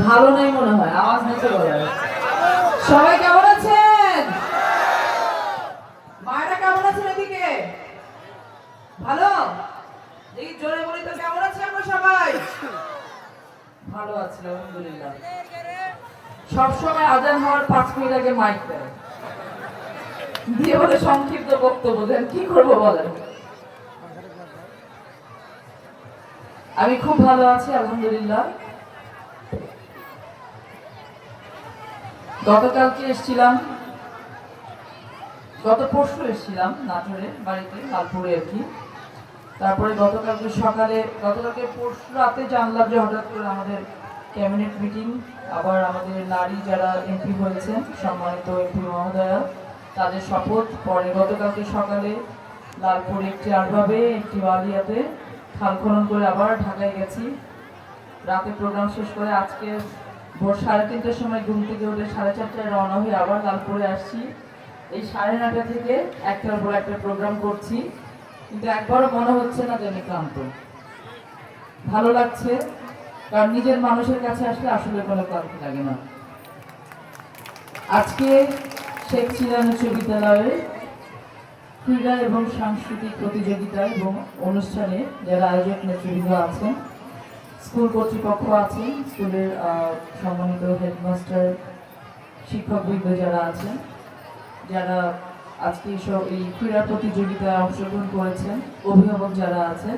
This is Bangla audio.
ভালো নাই মনে হয়, আওয়াজ নিচে বলা। সবাই কেমন আছেন? মায়েরা কেমন আছেন এদিকে? ভালো? দেখি জোরে বলি তো, কেমন আছি আমরা সবাই? ভালো আছি আলহামদুলিল্লাহ। সবসময় আজান হওয়ার 5 মিনিট আগে মাইক দেয়, দিয়ে বলে সংক্ষিপ্ত বক্তব্য দেন, কি করবো বলেন। আমি খুব ভালো আছি আলহামদুলিল্লাহ। গতকালকে এসেছিলাম, গত পরশু এসেছিলাম নাটোরে বাড়িতে, লালপুরে আর কি। তারপরে গতকালকে পরশু রাতে জানলাম যে হঠাৎ করে আমাদের ক্যাবিনেট মিটিং, আবার আমাদের নারী যারা এমপি হয়েছেন, সম্মানিত এমপি মহোদয়া, তাদের শপথ। পরে গতকালকে সকালে লালপুর একটি আরভাবে একটি ওয়ালিয়াতে খাল খনন করে আবার ঢাকায় গেছি। রাতে প্রোগ্রাম শেষ করে আজকে ভোর 3:30টার সময় ঘুম থেকে উঠে 4:30টায় রওনা হয়ে আবার লালপুরে আসছি। এই 9:30 থেকে একটার পর একটা প্রোগ্রাম করছি, কিন্তু একবারও মনে হচ্ছে না যে আমি ক্লান্ত। ভালো লাগছে, কারণ নিজের মানুষের কাছে আসলে আসলে কোনো ক্লান্তি লাগে না। আজকে শেখ চিলান উচ্চ বিদ্যালয়ে ক্রীড়া এবং সাংস্কৃতিক প্রতিযোগিতা এবং অনুষ্ঠানে যারা আয়োজক নেতৃবৃন্দ আছেন, স্কুল কর্তৃপক্ষ আছেন, স্কুলের সম্মানিত হেডমাস্টার, শিক্ষকবৃন্দ যারা আছেন, যারা আজকে এই ক্রীড়া প্রতিযোগিতায় অংশগ্রহণ করেছেন, অভিভাবক যারা আছেন,